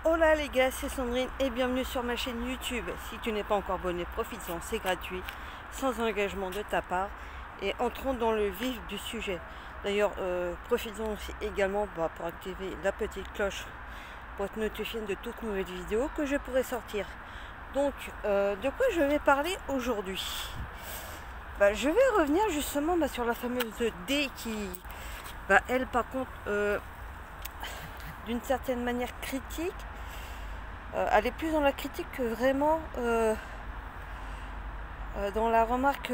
Hola les gars, c'est Sandrine et bienvenue sur ma chaîne YouTube. Si tu n'es pas encore abonné, profite-en, c'est gratuit, sans engagement de ta part. Et entrons dans le vif du sujet. D'ailleurs, profitons aussi également pour activer la petite cloche pour être notifié de toutes nouvelles vidéos que je pourrai sortir. Donc, de quoi je vais parler aujourd'hui? Je vais revenir justement sur la fameuse D qui, elle par contre, d'une certaine manière critique. Elle est plus dans la critique que vraiment dans la remarque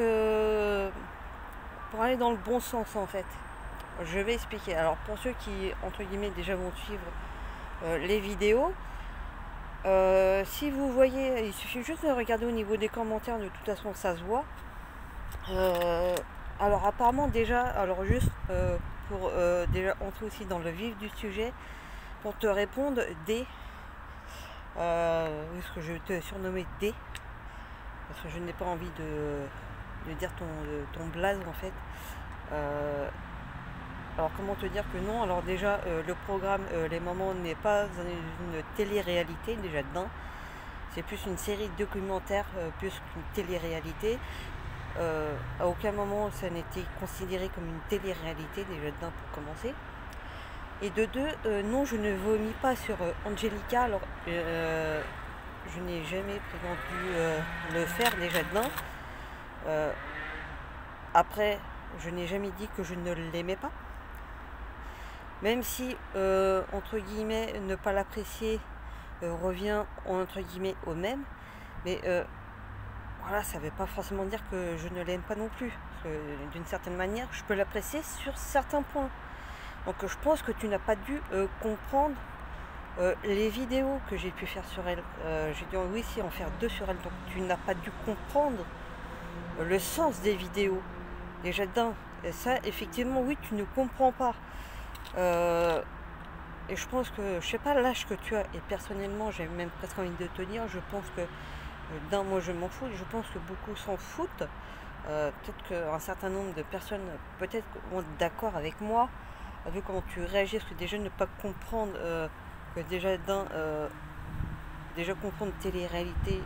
pour aller dans le bon sens en fait. Je vais expliquer. Alors pour ceux qui entre guillemets déjà vont suivre les vidéos, si vous voyez, il suffit juste de regarder au niveau des commentaires, de toute façon ça se voit. Alors apparemment déjà, alors juste pour déjà entrer aussi dans le vif du sujet, pour te répondre D. Est-ce que je vais te surnommer D parce que je n'ai pas envie de dire ton blaze en fait. Alors comment te dire que non? Alors déjà le programme Les Mamans n'est pas une télé-réalité déjà d'un. C'est plus une série documentaire plus qu'une télé-réalité. À aucun moment ça n'était considéré comme une télé-réalité déjà d'un pour commencer. Et de deux, non, je ne vomis pas sur Angelica. Alors, je n'ai jamais prétendu le faire déjà d'un. Après, je n'ai jamais dit que je ne l'aimais pas. Même si, entre guillemets, ne pas l'apprécier revient, entre guillemets, au même. Mais voilà, ça ne veut pas forcément dire que je ne l'aime pas non plus. D'une certaine manière, je peux l'apprécier sur certains points. Donc je pense que tu n'as pas dû comprendre les vidéos que j'ai pu faire sur elle. J'ai dû oui, en faire 2 sur elle. Donc tu n'as pas dû comprendre le sens des vidéos. Déjà d'un. Et ça, effectivement, oui, tu ne comprends pas. Et je pense que, je sais pas l'âge que tu as. Et personnellement, j'ai même presque envie de te dire, je pense que d'un, moi je m'en fous. Je pense que beaucoup s'en foutent. Peut-être qu'un certain nombre de personnes, peut-être vont être d'accord avec moi. Vu comment tu réagis, parce que déjà ne pas comprendre que déjà d'un déjà comprendre télé-réalité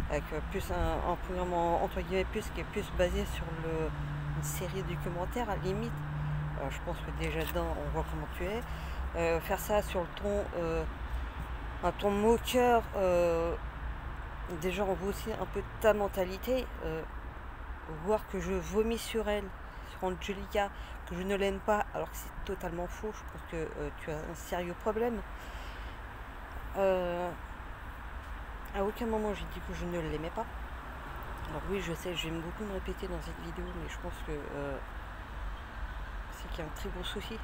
avec plus un programme entre guillemets plus qui est plus basé sur une série documentaire à la limite. Je pense que déjà d'un on voit comment tu es. Faire ça sur le ton un ton moqueur, déjà on voit aussi un peu ta mentalité. Voir que je vomis sur elle, sur Angelica, que je ne l'aime pas, alors que c'est totalement faux. Je pense que tu as un sérieux problème. À aucun moment j'ai dit que je ne l'aimais pas. Alors oui, je sais, j'aime beaucoup me répéter dans cette vidéo, mais je pense que c'est qu'il y a un très gros souci.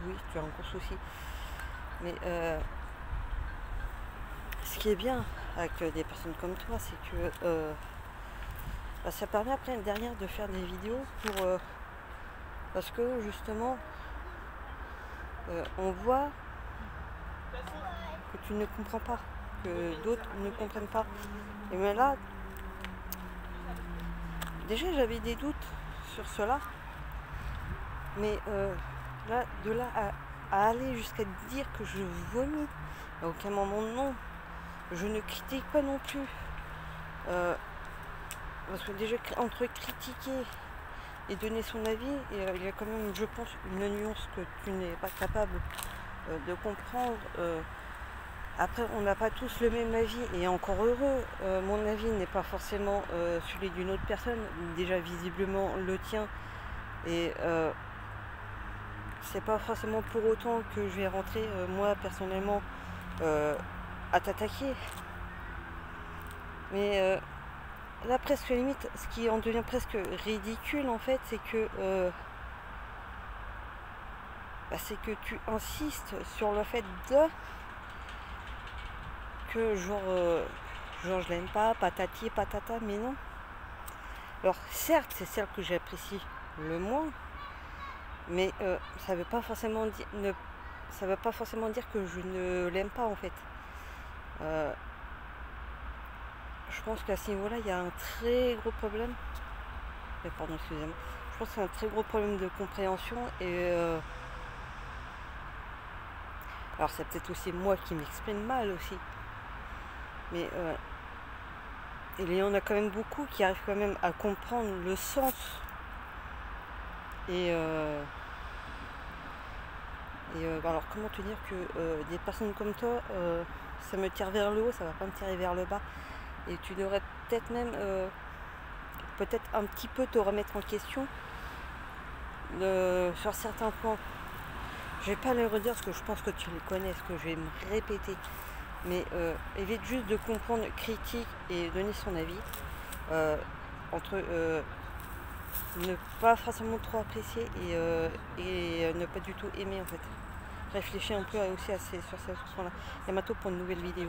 Oui, tu as un gros souci. Mais ce qui est bien avec des personnes comme toi, c'est que ça permet après derrière de faire des vidéos pour parce que justement on voit que tu ne comprends pas, que d'autres ne comprennent pas. Et mais là déjà j'avais des doutes sur cela, mais là de là à aller jusqu'à dire que je vomis, à aucun moment non, je ne critique pas non plus. Parce que déjà entre critiquer et donner son avis, il y a quand même, je pense, une nuance que tu n'es pas capable de comprendre. Après, on n'a pas tous le même avis, et encore heureux. Mon avis n'est pas forcément celui d'une autre personne, déjà visiblement le tien. Et c'est pas forcément pour autant que je vais rentrer, moi, personnellement, à t'attaquer. Mais là, presque limite, ce qui en devient presque ridicule en fait, c'est que tu insistes sur le fait que genre je l'aime pas, patati patata, mais non. Alors certes, c'est celle que j'apprécie le moins, mais ça veut pas forcément dire que je ne l'aime pas en fait. Je pense qu'à ce niveau-là, il y a un très gros problème. Pardon, excusez-moi. Je pense que c'est un très gros problème de compréhension. Et Alors c'est peut-être aussi moi qui m'exprime mal aussi. Mais il y en a quand même beaucoup qui arrivent quand même à comprendre le sens. Et, alors comment te dire que des personnes comme toi, ça me tire vers le haut, ça va pas me tirer vers le bas. Et tu devrais peut-être même peut-être un petit peu te remettre en question sur certains points. Je vais pas les redire parce que je pense que tu les connais, ce que je vais me répéter. Mais évite juste de comprendre, critique et donner son avis. Entre ne pas forcément trop apprécier et ne pas du tout aimer en fait. Réfléchis un peu aussi sur ce point-là. Et à bientôt pour une nouvelle vidéo.